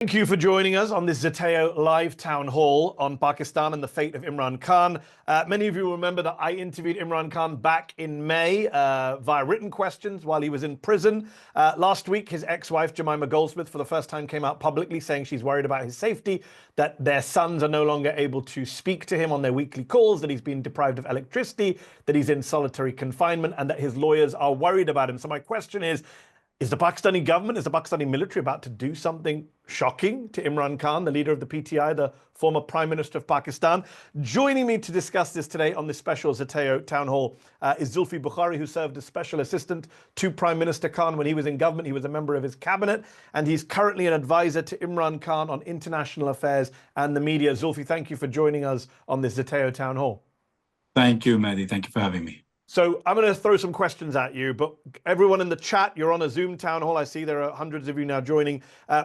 Thank you for joining us on this Zeteo live town hall on Pakistan and the fate of Imran Khan. Many of you will remember that I interviewed Imran Khan back in May via written questions while he was in prison. Last week, his ex-wife, Jemima Goldsmith, for the first time came out publicly saying she's worried about his safety, that their sons are no longer able to speak to him on their weekly calls, that he's been deprived of electricity, that he's in solitary confinement, and that his lawyers are worried about him. So my question is the Pakistani government, is the Pakistani military about to do something shocking to Imran Khan, the leader of the PTI, the former Prime Minister of Pakistan? Joining me to discuss this today on this special Zeteo town hall is Zulfi Bukhari, who served as special assistant to Prime Minister Khan when he was in government. He was a member of his cabinet, and he's currently an advisor to Imran Khan on international affairs and the media. Zulfi, thank you for joining us on this Zeteo town hall. Thank you, Mehdi. Thank you for having me. So I'm going to throw some questions at you, but everyone in the chat, you're on a Zoom town hall. I see there are hundreds of you now joining.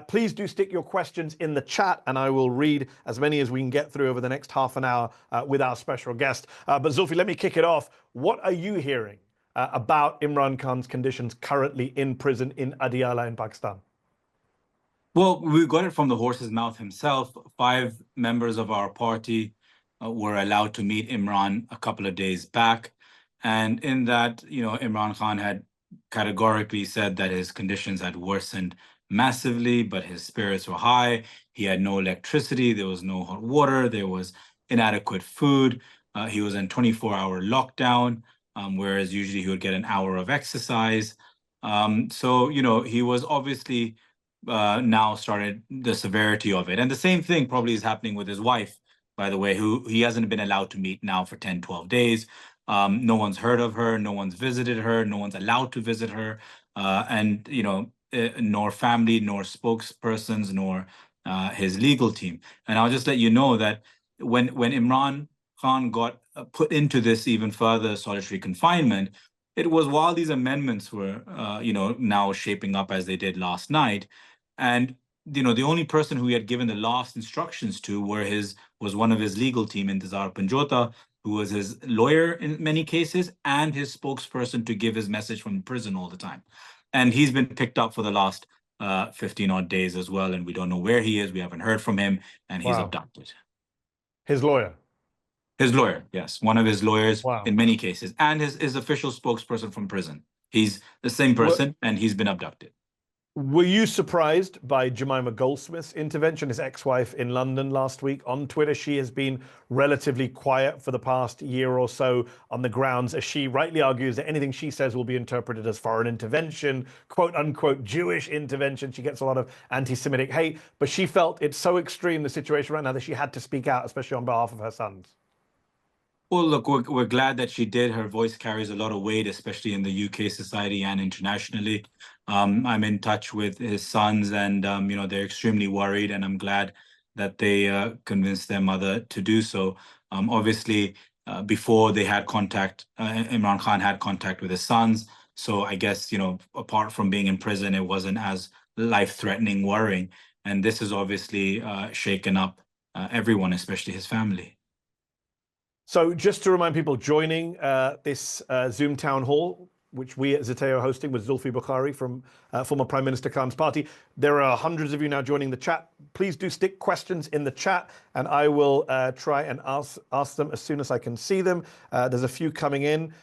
Please do stick your questions in the chat, and I will read as many as we can get through over the next half an hour with our special guest. But Zulfi, let me kick it off. What are you hearing about Imran Khan's conditions currently in prison in Adiala in Pakistan? Well, we got it from the horse's mouth himself. 5 members of our party were allowed to meet Imran a couple of days back. And in that, Imran Khan had categorically said that his conditions had worsened massively, but his spirits were high. He had no electricity. There was no hot water. There was inadequate food. He was in 24-hour lockdown, whereas usually he would get an hour of exercise. So, he was obviously now started the severity of it. And the same thing probably is happening with his wife, by the way, who he hasn't been allowed to meet now for 10, 12 days. No one's heard of her, no one's visited her, no one's allowed to visit her, and nor family, nor spokespersons, nor his legal team. And I'll just let you know that when Imran Khan got put into this even further solitary confinement, it was while these amendments were now shaping up as they did last night. And the only person who he had given the last instructions to was one of his legal team, Intizar Panjota, who was his lawyer in many cases and his spokesperson to give his message from prison all the time. And he's been picked up for the last 15 odd days as well, and we don't know where he is. We haven't heard from him, and he's abducted. His lawyer? His lawyer, yes. One of his lawyers in many cases, and his official spokesperson from prison. He's the same person, and he's been abducted. Were you surprised by Jemima Goldsmith's intervention, his ex-wife in London last week? On Twitter, she has been relatively quiet for the past year or so on the grounds, as she rightly argues, that anything she says will be interpreted as foreign intervention, quote unquote Jewish intervention. She gets a lot of anti-Semitic hate, but she felt it's so extreme, the situation right now, that she had to speak out, especially on behalf of her sons. Well, look, we're glad that she did. Her voice carries a lot of weight, especially in the UK society and internationally. I'm in touch with his sons, and they're extremely worried, and I'm glad that they convinced their mother to do so. Obviously, before they had contact, Imran Khan had contact with his sons. So I guess, apart from being in prison, it wasn't as life-threatening, worrying. And this has obviously shaken up everyone, especially his family. So just to remind people joining this Zoom town hall, which we at Zeteo are hosting with Zulfi Bukhari from former Prime Minister Khan's party, there are hundreds of you now joining the chat. Please do stick questions in the chat, and I will try and ask them as soon as I can see them. There's a few coming in.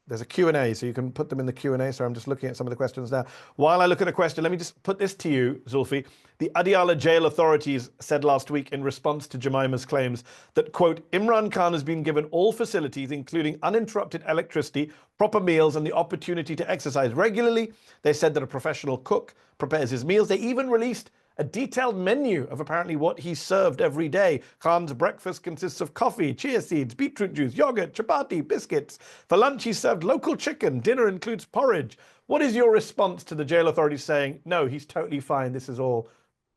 There's a Q&A, so you can put them in the Q&A. So I'm just looking at some of the questions now. While I look at a question, let me just put this to you, Zulfi. The Adiala jail authorities said last week in response to Jemima's claims that, quote, Imran Khan has been given all facilities, including uninterrupted electricity, proper meals, and the opportunity to exercise regularly. They said that a professional cook prepares his meals. They even released a detailed menu of apparently what he served every day. Khan's breakfast consists of coffee, chia seeds, beetroot juice, yogurt, chapati, biscuits. For lunch, he served local chicken. Dinner includes porridge. What is your response to the jail authorities saying, no, he's totally fine, this is all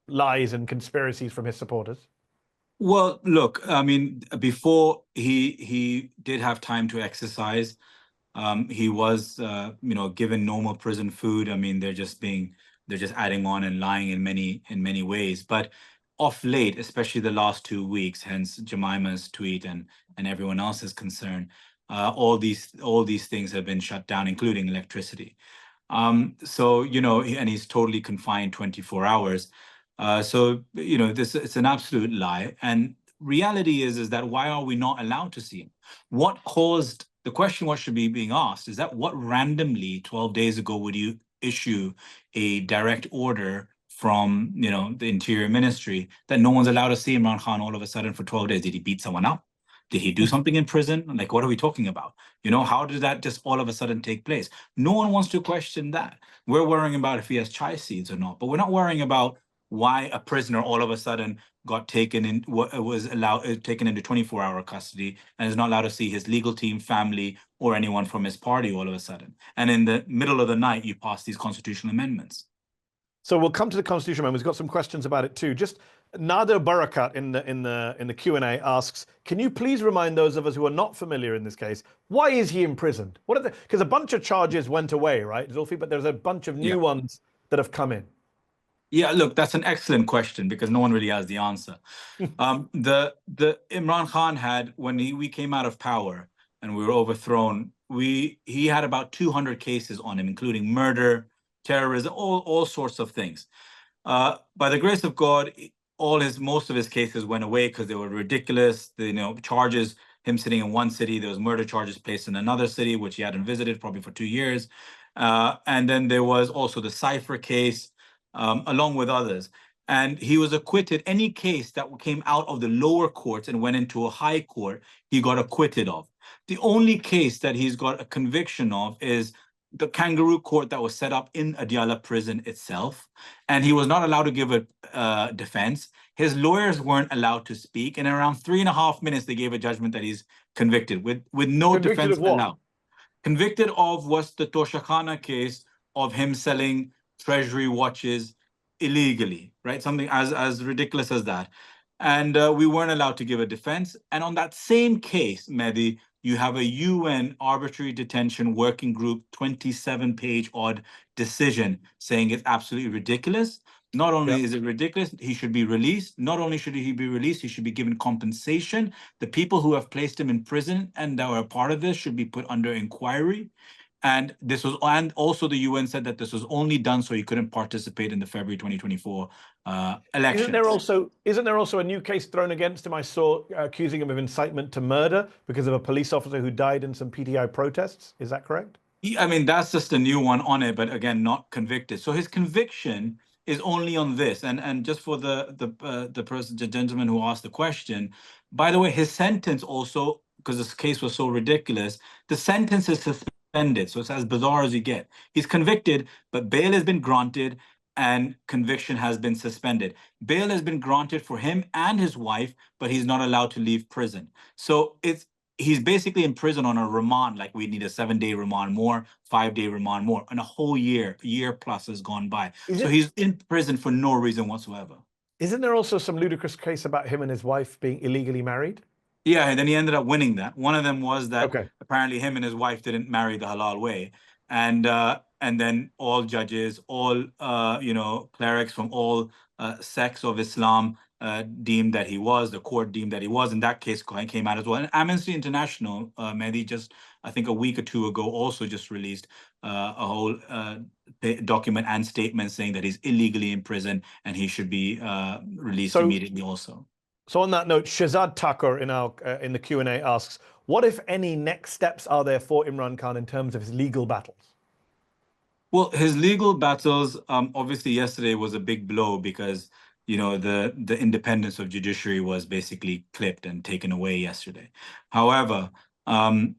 lies and conspiracies from his supporters? Well, look, I mean, before he did have time to exercise, he was, given normal prison food. I mean, they're just adding on and lying in many ways. But of late, especially the last 2 weeks, hence Jemima's tweet and everyone else's concern, all these things have been shut down, including electricity. So, and he's totally confined 24 hours. So, it's an absolute lie. And reality is that why are we not allowed to see him? What caused the question, what should be being asked is that what randomly 12 days ago would you issue a direct order from, the Interior Ministry that no one's allowed to see Imran Khan all of a sudden for 12 days? Did he beat someone up? Did he do something in prison? Like, what are we talking about? How did that just all of a sudden take place? No one wants to question that. We're worrying about if he has chai seeds or not, but we're not worrying about why a prisoner all of a sudden got taken in, was allowed taken into 24-hour custody and is not allowed to see his legal team, family, or anyone from his party all of a sudden. And in the middle of the night, you pass these constitutional amendments. So we'll come to the constitution amendment. We've got some questions about it too. Just Nader Barakat in the Q&A asks, can you please remind those of us who are not familiar in this case, why is he imprisoned? What are the, because a bunch of charges went away, right, Zulfi, but there's a bunch of new ones that have come in. Yeah, look, that's an excellent question because no one really has the answer. The Imran Khan had, when we came out of power and we were overthrown, he had about 200 cases on him, including murder, terrorism, all sorts of things. By the grace of God, most of his cases went away because they were ridiculous. Charges, him sitting in one city, there was murder charges placed in another city, which he hadn't visited probably for 2 years. And then there was also the Cypher case, along with others. And he was acquitted. Any case that came out of the lower courts and went into a high court, he got acquitted of. The only case that he's got a conviction of is the kangaroo court that was set up in Adiala prison itself, and he was not allowed to give a defense. His lawyers weren't allowed to speak, and in around 3.5 minutes, they gave a judgment that he's convicted with no defense allowed. Convicted of was the Toshakhana case of him selling treasury watches illegally, right? Something as ridiculous as that. And we weren't allowed to give a defense. And on that same case, Mehdi, you have a UN arbitrary detention working group 27-page odd decision saying it's absolutely ridiculous. Not only is it ridiculous, he should be released. Not only should he be released, he should be given compensation. The people who have placed him in prison and that were a part of this should be put under inquiry. And also the UN said that this was only done so he couldn't participate in the February 2024 elections. Isn't there also a new case thrown against him? I saw accusing him of incitement to murder because of a police officer who died in some PTI protests. Is that correct? I mean, that's just a new one on it, but again, not convicted. So his conviction is only on this. And just for the gentleman who asked the question, by the way, his sentence also, because this case was so ridiculous, the sentence is suspended. So it's as bizarre as you get. He's convicted, but bail has been granted and conviction has been suspended. Bail has been granted for him and his wife, but he's not allowed to leave prison. So he's basically in prison on a remand, like we need a 7-day remand more, 5-day remand more, and a whole year plus has gone by. So he's in prison for no reason whatsoever. Isn't there also some ludicrous case about him and his wife being illegally married? Yeah, and then he ended up winning that. One of them was that apparently him and his wife didn't marry the halal way. And then all judges, all clerics from all sects of Islam deemed that he was, the court deemed that he was, and that case came out as well. And Amnesty International, Mehdi, just I think a week or two ago, also just released a whole document and statement saying that he's illegally in prison and he should be released immediately also. So on that note, Shazad Thakur in the Q&A asks, what if any next steps are there for Imran Khan in terms of his legal battles? Well, his legal battles, obviously yesterday was a big blow because, the independence of judiciary was basically clipped and taken away yesterday. However, in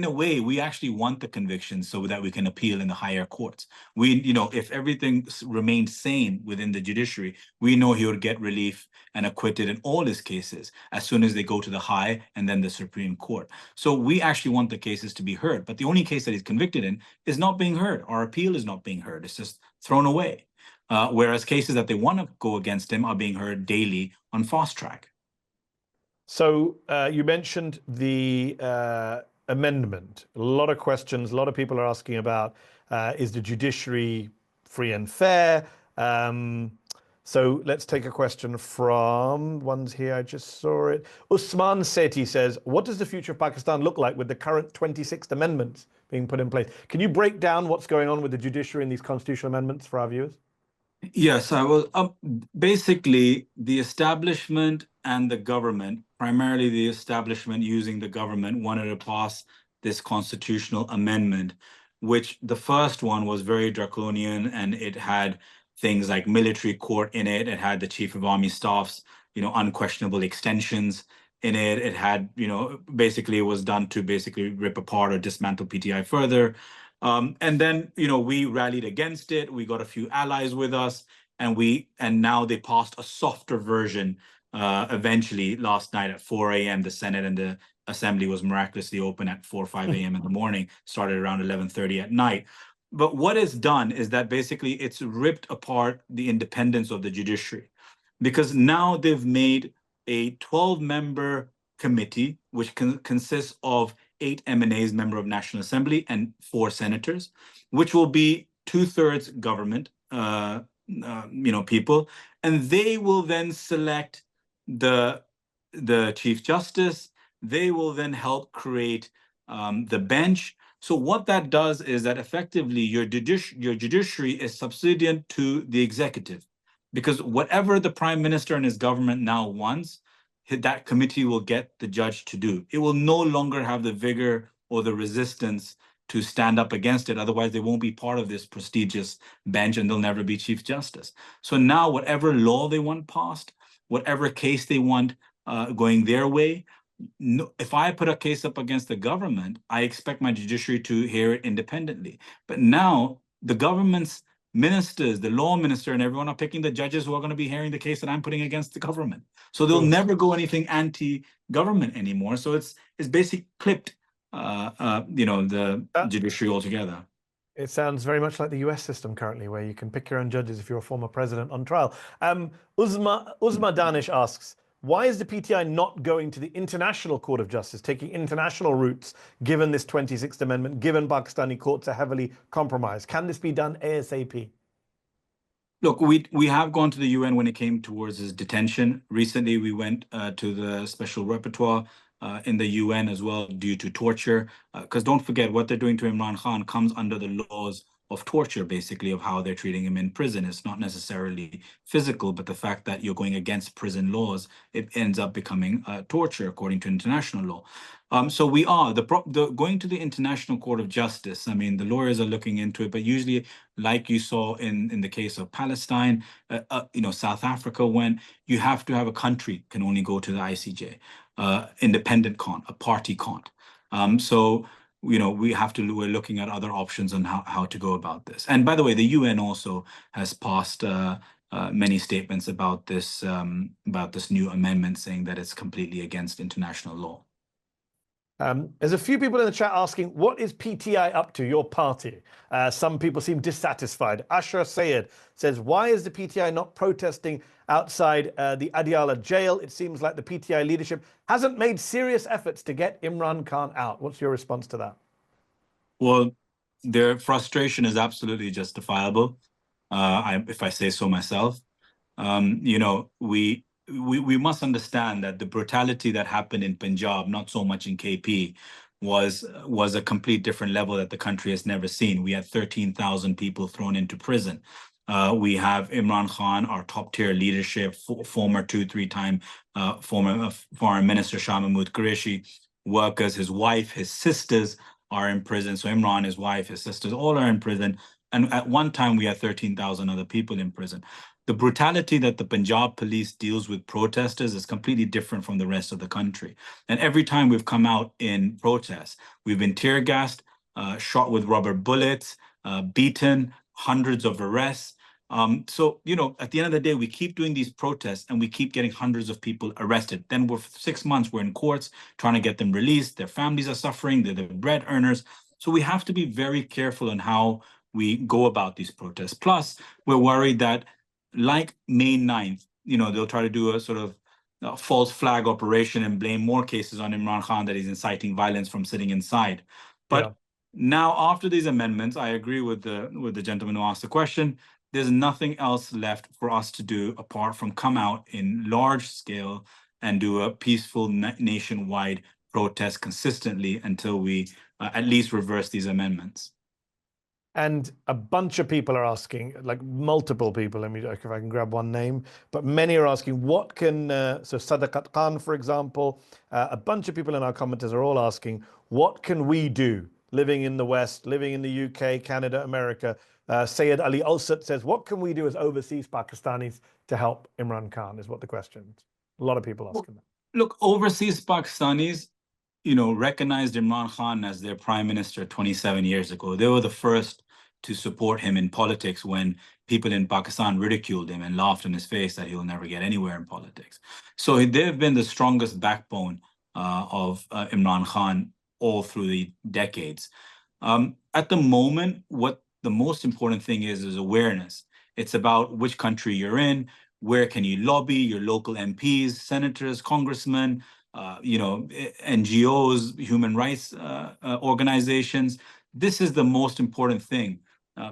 a way, we actually want the conviction so that we can appeal in the higher courts. If everything remained sane within the judiciary, we know he would get relief and acquitted in all his cases as soon as they go to the high and then the Supreme Court. So we actually want the cases to be heard. But the only case that he's convicted in is not being heard. Our appeal is not being heard. It's just thrown away. Whereas cases that they want to go against him are being heard daily on fast track. So you mentioned the amendment. A lot of questions, a lot of people are asking about, is the judiciary free and fair? So let's take a question from one's here. I just saw it. Usman Sethi says, what does the future of Pakistan look like with the current 26th amendments being put in place. Can you break down what's going on with the judiciary and these constitutional amendments for our viewers? Yes, I will. Basically, the establishment and the government, primarily the establishment using the government, wanted to pass this constitutional amendment, which the first one was very draconian, and it had things like military court in it. It had the chief of army staff's, unquestionable extensions in it. It had, basically it was done to basically rip apart or dismantle PTI further. And then, we rallied against it. We got a few allies with us, and now they passed a softer version eventually last night at 4 a.m. The Senate and the Assembly was miraculously open at 4 or 5 a.m. in the morning, started around 11:30 at night. But what it's done is that basically it's ripped apart the independence of the judiciary, because now they've made a 12-member committee, which consists of 8 MNAs, member of National Assembly, and 4 senators, which will be 2/3 government, people, and they will then select the Chief Justice. They will then help create the bench. So what that does is that effectively your judiciary is subservient to the executive, because whatever the prime minister and his government now wants, that committee will get the judge to do. It will no longer have the vigor or the resistance to stand up against it. Otherwise, they won't be part of this prestigious bench and they'll never be Chief Justice. So now whatever law they want passed, whatever case they want going their way, if I put a case up against the government, I expect my judiciary to hear it independently. But now the government's ministers, the law minister, and everyone are picking the judges who are going to be hearing the case that I'm putting against the government. So they'll never go anything anti-government anymore. So it's basically clipped, the judiciary altogether. It sounds very much like the US system currently, where you can pick your own judges if you're a former president on trial. Uzma Danish asks, why is the PTI not going to the International Court of Justice, taking international routes, given this 26th Amendment, given Pakistani courts are heavily compromised? Can this be done ASAP? Look, we have gone to the UN when it came towards his detention. Recently, we went to the special repertoire in the UN as well due to torture. Because don't forget, what they're doing to Imran Khan comes under the laws of torture, basically, of how they're treating him in prison. It's not necessarily physical, but the fact that you're going against prison laws, it ends up becoming torture according to international law. So we are going to the International Court of Justice. I mean, the lawyers are looking into it, but usually, like you saw in the case of Palestine, South Africa, when you have to have a country can only go to the ICJ. Independent can't, a party can't. We're looking at other options on how to go about this. And by the way, the UN also has passed many statements about this new amendment, saying that it's completely against international law. There's a few people in the chat asking, what is PTI up to, your party? Some people seem dissatisfied. Ashra Sayed says, why is the PTI not protesting outside the Adiala jail? It seems like the PTI leadership hasn't made serious efforts to get Imran Khan out. What's your response to that? Well, their frustration is absolutely justifiable, if I say so myself. We must understand that the brutality that happened in Punjab, not so much in KP, was a complete different level that the country has never seen. We had 13,000 people thrown into prison. We have Imran Khan, our top-tier leadership, former 2-3-time former Foreign Minister Shah Mahmood Qureshi, workers, his wife, his sisters are in prison. So Imran, his wife, his sisters, all are in prison. And at one time, we had 13,000 other people in prison. The brutality that the Punjab police deals with protesters is completely different from the rest of the country. And every time we've come out in protest, we've been tear gassed, shot with rubber bullets, beaten, hundreds of arrests. So, at the end of the day, we keep doing these protests and we keep getting hundreds of people arrested. Then for 6 months, we're in courts trying to get them released. Their families are suffering. They're the bread earners. So we have to be very careful on how we go about these protests. Plus, we're worried that like May 9th, they'll try to do a sort of false flag operation and blame more cases on Imran Khan that he's inciting violence from sitting inside. But now, after these amendments, I agree with the gentleman who asked the question. There's nothing else left for us to do apart from come out in large scale and do a peaceful nationwide protest consistently until we at least reverse these amendments. And a bunch of people are asking, like multiple people, let me, if I can grab one name, but many are asking, what can, so Sadaqat Khan, for example, a bunch of people in our commenters are all asking, what can we do living in the West, living in the UK, Canada, America? Sayed Ali Alsat says, what can we do as overseas Pakistanis to help Imran Khan, is what the question is. A lot of people asking that. Look, overseas Pakistanis, recognized Imran Khan as their prime minister 27 years ago. They were the first to support him in politics when people in Pakistan ridiculed him and laughed in his face that he'll never get anywhere in politics. So they've been the strongest backbone of Imran Khan all through the decades. At the moment, what the most important thing is awareness. It's about which country you're in, where can you lobby, your local MPs, senators, congressmen, NGOs, human rights organizations. This is the most important thing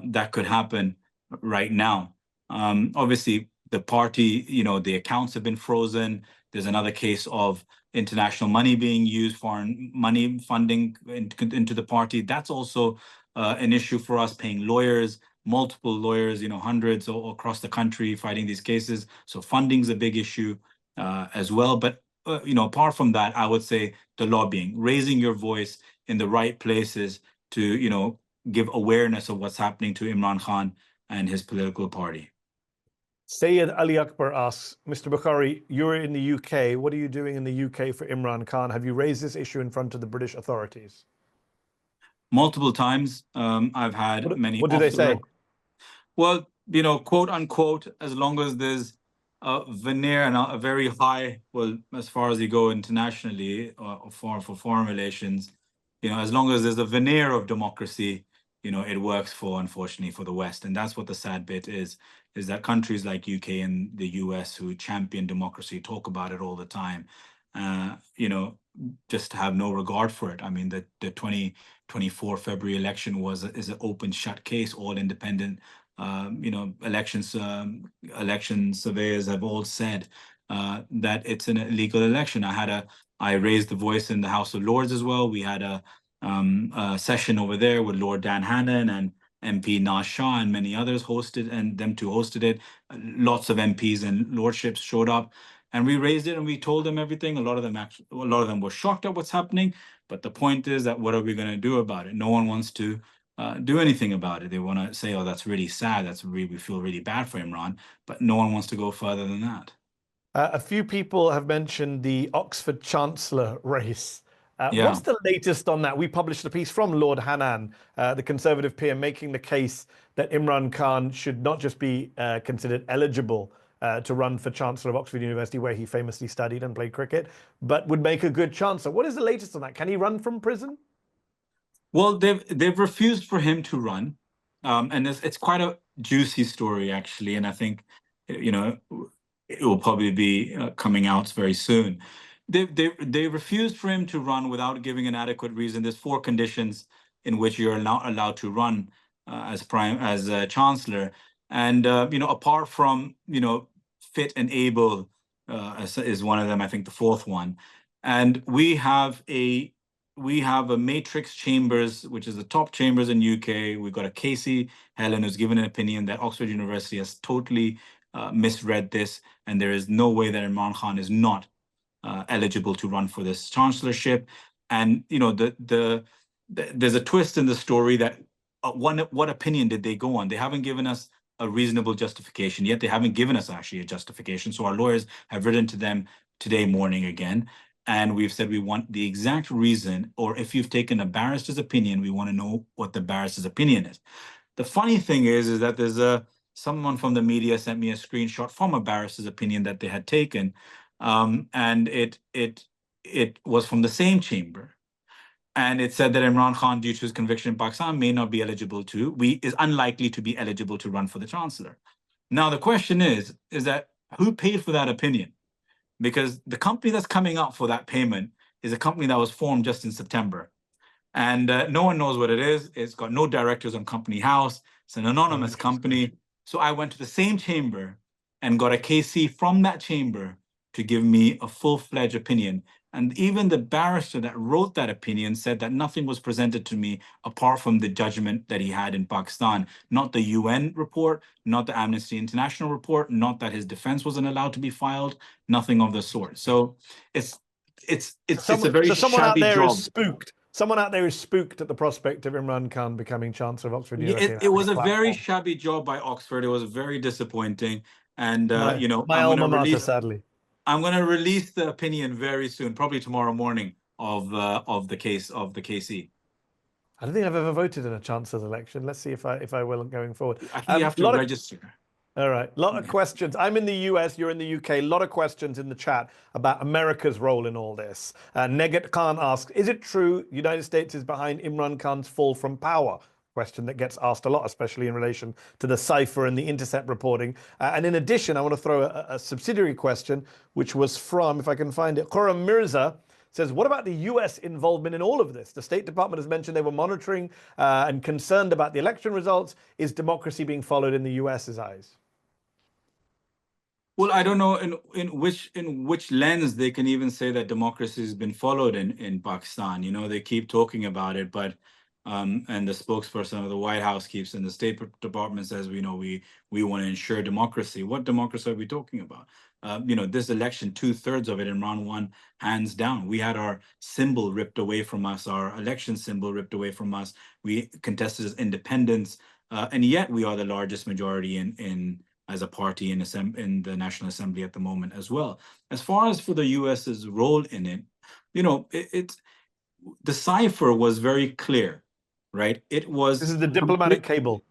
that could happen right now. Obviously, the party, the accounts have been frozen. There's another case of international money being used, foreign money funding into the party. That's also an issue for us, paying lawyers, multiple lawyers, hundreds across the country fighting these cases. So funding's a big issue as well. But apart from that, I would say the lobbying, raising your voice in the right places to, give awareness of what's happening to Imran Khan and his political party. Sayed Ali Akbar asks, Mr. Bukhari, you're in the UK. What are you doing in the UK for Imran Khan? Have you raised this issue in front of the British authorities? Multiple times. I've had many. What do they say? Well, quote unquote, as long as there's a veneer and a very high, well, as far as you go internationally for foreign relations, as long as there's a veneer of democracy, it works unfortunately, for the West. And that's what the sad bit is that countries like UK and the US who champion democracy, talk about it all the time, just have no regard for it. I mean, the 2024 February election is an open shut case. All independent election surveyors have all said that it's an illegal election. I raised the voice in the House of Lords as well. We had a session over there with Lord Dan Hannan and MP Naz Shah and many others hosted, and them two hosted it. Lots of MPs and lordships showed up, and we raised it and we told them everything. A lot of them were shocked at what's happening. But the point is that what are we going to do about it? No one wants to do anything about it. They want to say, "Oh, that's really sad. We feel really bad for Imran," but no one wants to go further than that. A few people have mentioned the Oxford Chancellor race. Yeah. What's the latest on that? We published a piece from Lord Hannan, the Conservative PM, making the case that Imran Khan should not just be considered eligible to run for Chancellor of Oxford University, where he famously studied and played cricket, but would make a good Chancellor. What is the latest on that? Can he run from prison? Well, they've refused for him to run, and it's quite a juicy story, actually, and I think it will probably be coming out very soon. They refused for him to run without giving an adequate reason. There's 4 conditions in which you're not allowed to run as Chancellor, and apart from fit and able is one of them. I think the 4th one, and we have a matrix chambers, which is the top chambers in UK. We've got a Casey Helen who's given an opinion that Oxford University has totally misread this, and there is no way that Imran Khan is not eligible to run for this chancellorship. And there's a twist in the story that what opinion did they go on? They haven't given us a reasonable justification yet. They haven't given us actually a justification. So our lawyers have written to them today morning again, and we've said we want the exact reason, or if you've taken a barrister's opinion, we want to know what the barrister's opinion is. The funny thing is that there's someone from the media sent me a screenshot from a barrister's opinion that they had taken, and it was from the same chamber, and it said that Imran Khan, due to his conviction in Pakistan, may not be eligible is unlikely to be eligible to run for the chancellor. Now the question is that who paid for that opinion? Because the company that's coming up for that payment is a company that was formed just in September, and no one knows what it is. It's got no directors on Company House. It's an anonymous company. So I went to the same chamber and got a KC from that chamber to give me a full-fledged opinion. And even the barrister that wrote that opinion said that nothing was presented to me apart from the judgment that he had in Pakistan, not the UN report, not the Amnesty International report, not that his defense wasn't allowed to be filed, nothing of the sort. So it's a very someone out shabby there job. is spooked. Someone out there is spooked at the prospect of Imran Khan becoming Chancellor of Oxford University. It was a very shabby job by Oxford. It was very disappointing. And you know, my alma mater, sadly. I'm going to release the opinion very soon, probably tomorrow morning, of the KC. I don't think I've ever voted in a Chancellor's election. Let's see if I will going forward. I think you have to register. All right, a lot of questions. I'm in the US, you're in the UK. A lot of questions in the chat about America's role in all this. Negat Khan asks, is it true the United States is behind Imran Khan's fall from power? Question that gets asked a lot, especially in relation to the cipher and the Intercept reporting. And in addition, I want to throw a subsidiary question, which was from, if I can find it, Khurram Mirza says, what about the US involvement in all of this? The State Department has mentioned they were monitoring and concerned about the election results. Is democracy being followed in the US's eyes? Well, I don't know in which lens they can even say that democracy has been followed in Pakistan. You know, they keep talking about it, but and the spokesperson of the White House keeps, and the State Department says, we want to ensure democracy. What democracy are we talking about? You know, this election, 2/3 of it, Imran won hands down. We had our symbol ripped away from us, our election symbol ripped away from us. We contested as independence, and yet we are the largest majority in as a party in the National Assembly at the moment as well. As far as for the US's role in it, you know, the cipher was very clear, right? This is the diplomatic cable.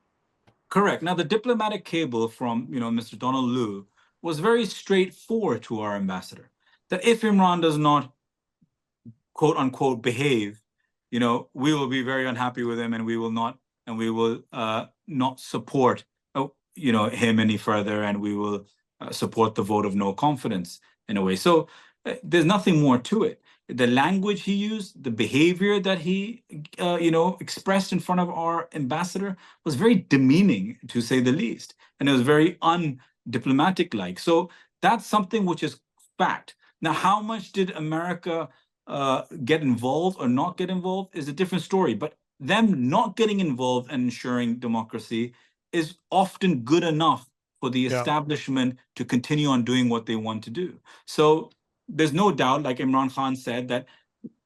Correct. Now, the diplomatic cable from, you know, Mr. Donald Lu was very straightforward to our ambassador, that if Imran does not, quote unquote, behave, you know, we will be very unhappy with him, and we will not support, you know, him any further, and we will support the vote of no confidence in a way. So there's nothing more to it. The language he used, the behavior that he, you know, expressed in front of our ambassador was very demeaning, to say the least, and it was very undiplomatic-like. So that's something which is fact. Now, how much did America get involved or not get involved is a different story. But them not getting involved and ensuring democracy is often good enough for the establishment to continue on doing what they want to do. So there's no doubt, like Imran Khan said, that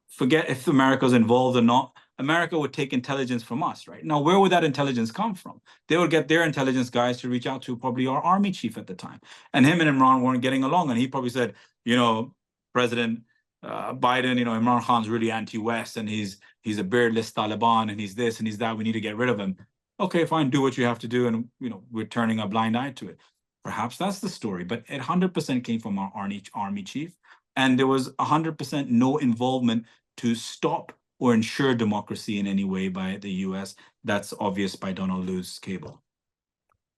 forget if America's involved or not, America would take intelligence from us, right? Now, where would that intelligence come from? They would get their intelligence guys to reach out to probably our army chief at the time. And him and Imran weren't getting along. And he probably said, you know, President Biden, you know, Imran Khan's really anti-West, and he's a beardless Taliban, and he's this and he's that. We need to get rid of him. Okay, fine, do what you have to do, and you know, we're turning a blind eye to it. Perhaps that's the story, but it 100% came from our army chief, and there was 100% no involvement to stop or ensure democracy in any way by the US. That's obvious by Donald Lu's cable.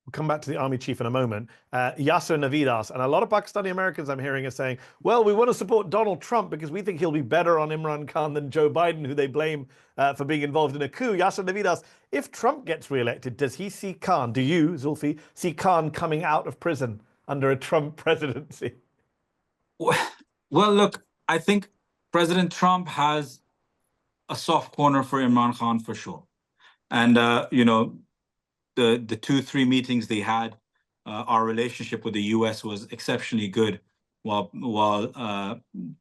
We'll come back to the army chief in a moment. Yasser Navidas, and a lot of Pakistani Americans I'm hearing are saying, well, we want to support Donald Trump because we think he'll be better on Imran Khan than Joe Biden, who they blame for being involved in a coup. Yasser Navidas, if Trump gets reelected, does he see Khan, do you, Zulfi, see Khan coming out of prison under a Trump presidency? Well, look, I think President Trump has a soft corner for Imran Khan for sure. And, you know, the 2-3 meetings they had, our relationship with the US was exceptionally good while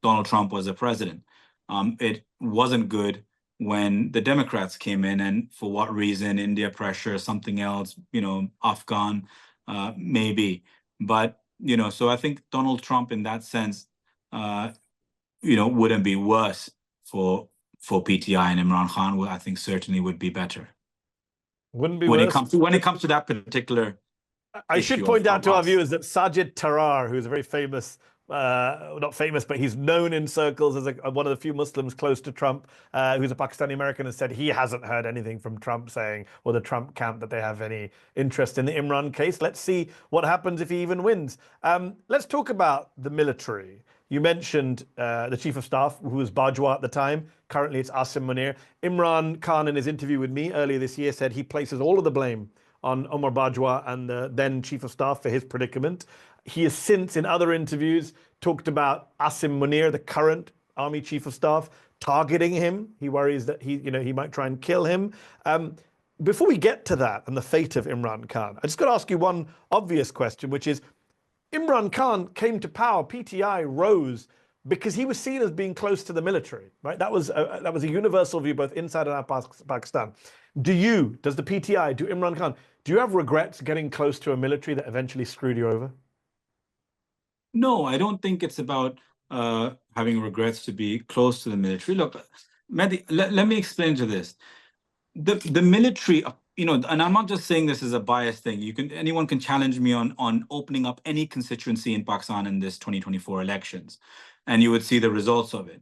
Donald Trump was the president. It wasn't good when the Democrats came in, and for what reason, India pressure, something else, you know, Afghan, maybe. But, you know, so I think Donald Trump in that sense, you know, wouldn't be worse for PTI, and Imran Khan, I think certainly would be better. Wouldn't be when worse. When it comes to that particular I should point out to our viewers that Sajid Tarar, who's a very famous, not famous, but he's known in circles as one of the few Muslims close to Trump, who's a Pakistani American, has said he hasn't heard anything from Trump saying, or the Trump camp, that they have any interest in the Imran case. Let's see what happens if he even wins. Let's talk about the military. You mentioned the chief of staff, who was Bajwa at the time. Currently, it's Asim Munir. Imran Khan, in his interview with me earlier this year, said he places all of the blame on Omar Bajwa and the then chief of staff for his predicament. He has since, in other interviews, talked about Asim Munir, the current army chief of staff, targeting him. He worries that he might try and kill him. Before we get to that and the fate of Imran Khan, I just got to ask you one obvious question, which is, Imran Khan came to power, PTI rose because he was seen as being close to the military, right? That was a universal view, both inside and out of Pakistan. Does the PTI, do Imran Khan, do you have regrets getting close to a military that eventually screwed you over? No, I don't think it's about having regrets to be close to the military. Look, Mehdi, let me explain to this. The military, and I'm not just saying this is a biased thing. Anyone can challenge me on opening up any constituency in Pakistan in this 2024 elections, and you would see the results of it.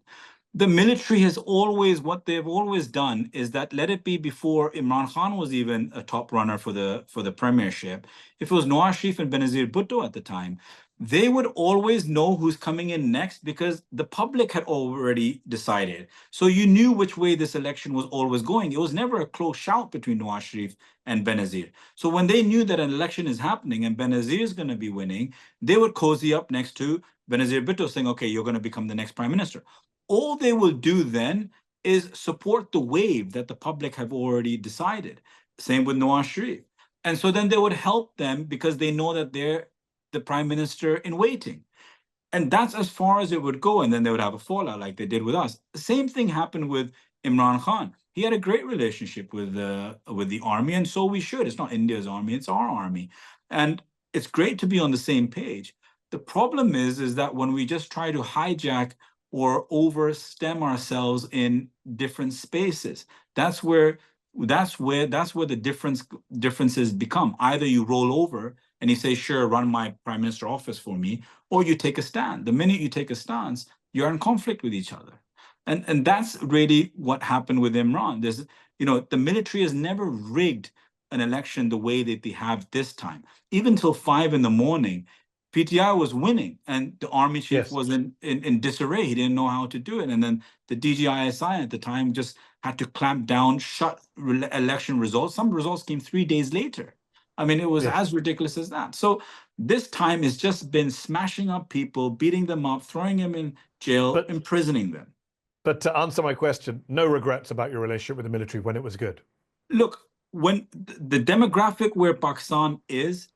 The military has always, what they've always done is that, let it be before Imran Khan was even a top runner for the premiership, if it was Nawaz Sharif and Benazir Bhutto at the time, they would always know who's coming in next because the public had already decided. So you knew which way this election was always going. It was never a close shout between Nawaz Sharif and Benazir. So when they knew that an election is happening and Benazir is going to be winning, they would cozy up next to Benazir Bhutto saying, okay, you're going to become the next prime minister. All they will do then is support the wave that the public have already decided. Same with Nawaz Sharif. And so then they would help them because they know that they're the prime minister in waiting. And that's as far as it would go. And then they would have a fallout like they did with us. The same thing happened with Imran Khan. He had a great relationship with the army, and so we should. It's not India's army, it's our army. And it's great to be on the same page. The problem is that when we just try to hijack or overstem ourselves in different spaces, that's where the differences become. Either you roll over and you say, sure, run my prime minister office for me, or you take a stand. The minute you take a stance, you're in conflict with each other. And that's really what happened with Imran. The military has never rigged an election the way that they have this time. Even till 5 a.m, PTI was winning, and the army chief was in disarray. He didn't know how to do it. And then the DGISI at the time just had to clamp down, shut election results. Some results came 3 days later. I mean, it was as ridiculous as that. So this time has just been smashing up people, beating them up, throwing them in jail, imprisoning them. But to answer my question, no regrets about your relationship with the military when it was good? Look, when the demographic where Pakistan is,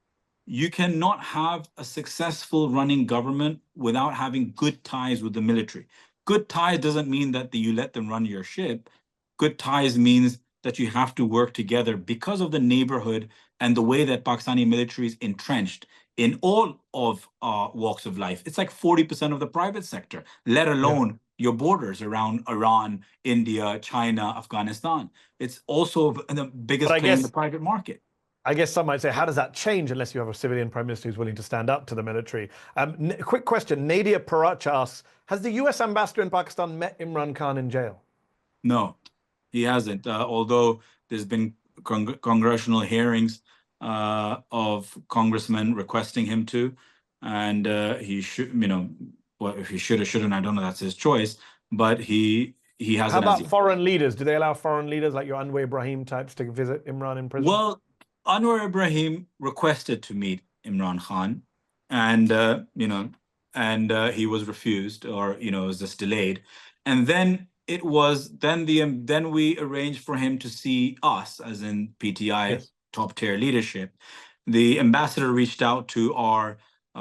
you cannot have a successful running government without having good ties with the military. Good ties doesn't mean that you let them run your ship. Good ties means that you have to work together because of the neighborhood and the way that Pakistani military is entrenched in all of walks of life. It's like 40% of the private sector, let alone your borders around Iran, India, China, Afghanistan. It's also the biggest player in the private market. I guess some might say, how does that change unless you have a civilian prime minister who's willing to stand up to the military? Quick question. Nadia Parach asks, has the US ambassador in Pakistan met Imran Khan in jail? No, he hasn't. Although there's been congressional hearings of congressmen requesting him to, and he should, well, if he should or shouldn't, I don't know. That's his choice. But he hasn't. How about foreign leaders? Do they allow foreign leaders like your Anwar Ibrahim types to visit Imran in prison? Well, Anwar Ibrahim requested to meet Imran Khan, and he was refused, or it was just delayed, and then we arranged for him to see us, as in PTI top tier leadership. The ambassador reached out to our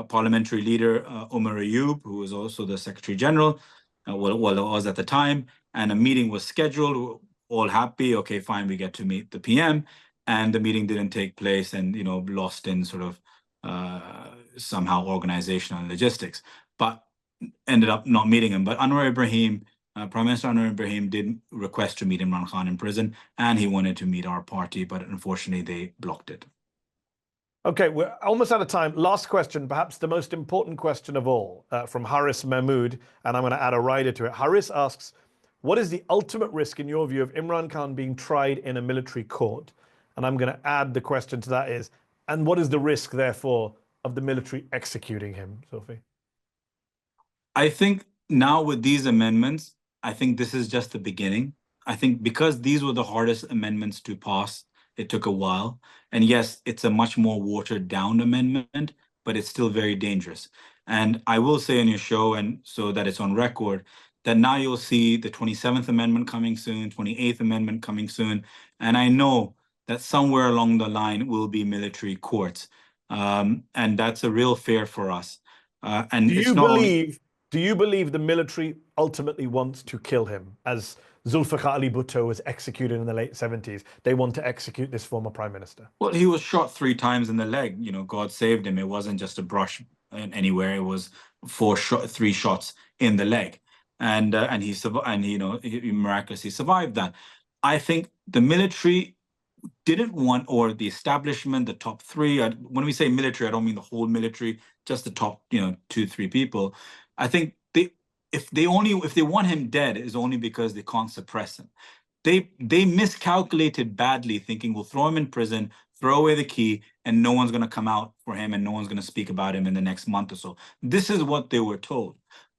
parliamentary leader Umar Ayub, who was also the Secretary General, it was at the time, and a meeting was scheduled. All happy, okay, fine, we get to meet the PM. And the meeting didn't take place, and lost in sort of somehow organizational and logistics, but ended up not meeting him. But Anwar Ibrahim, Prime Minister Anwar Ibrahim, did request to meet Imran Khan in prison, and he wanted to meet our party, but unfortunately they blocked it. Okay, we're almost out of time. Last question, perhaps the most important question of all, from Haris Mahmood, and I'm going to add a rider to it. Haris asks, what is the ultimate risk in your view of Imran Khan being tried in a military court? And I'm going to add the question to that is, and what is the risk, therefore, of the military executing him, Sophie? I think now with these amendments, I think this is just the beginning. I think because these were the hardest amendments to pass It took a while. And yes, it's a much more watered down amendment, but it's still very dangerous. And I will say on your show, and so that it's on record, that now you'll see the 27th Amendment coming soon, 28th Amendment coming soon. And I know that somewhere along the line will be military courts. And that's a real fear for us. And Do it's you not only believe? Do you believe the military ultimately wants to kill him, as Zulfikar Ali Bhutto was executed in the late 70s? They want to execute this former prime minister. Well, he was shot 3 times in the leg. You know, God saved him. It wasn't just a brush anywhere. It was 3 shots in the leg, and he survived. And he miraculously survived that. I think the military didn't want, or the establishment, the top three. When we say military, I don't mean the whole military, just the top, 2-3 people. I think if they want him dead, is only because they can't suppress him. They miscalculated badly, thinking we'll throw him in prison, throw away the key, and no one's going to come out for him, and no one's going to speak about him in the next month or so. This is what they were told,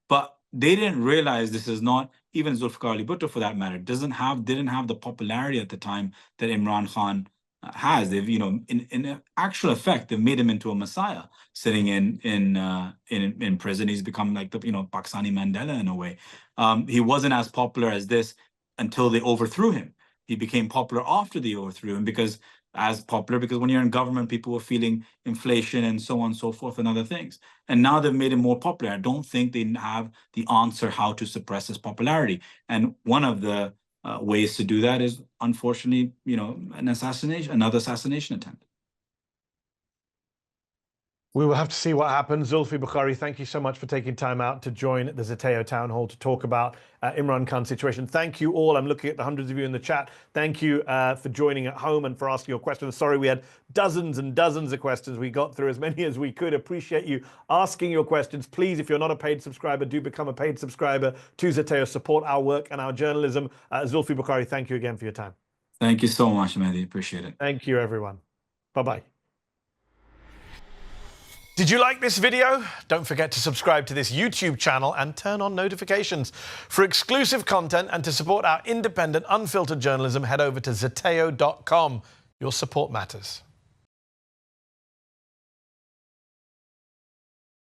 but they didn't realize this is not, even Zulfikar Ali Bhutto for that matter, didn't have the popularity at the time that Imran Khan has. They've, in actual effect, they've made him into a messiah, sitting in prison. He's become like the Pakistani Mandela in a way. He wasn't as popular as this until they overthrew him. He became popular after they overthrew him, because when you're in government, people were feeling inflation and so on and so forth and other things. And now they've made him more popular. I don't think they have the answer how to suppress his popularity. And one of the ways to do that is, unfortunately, another assassination attempt. We will have to see what happens. Zulfi Bukhari, thank you so much for taking time out to join the Zeteo Town Hall to talk about Imran Khan's situation. Thank you all. I'm looking at the hundreds of you in the chat. Thank you for joining at home and for asking your questions. Sorry, we had dozens and dozens of questions. We got through as many as we could. Appreciate you asking your questions. Please, if you're not a paid subscriber, do become a paid subscriber to Zeteo. Support our work and our journalism. Zulfi Bukhari, thank you again for your time. Thank you so much, Mehdi. Appreciate it. Thank you, everyone. Bye-bye. Did you like this video? Don't forget to subscribe to this YouTube channel and turn on notifications. For exclusive content and to support our independent, unfiltered journalism, head over to zeteo.com. Your support matters.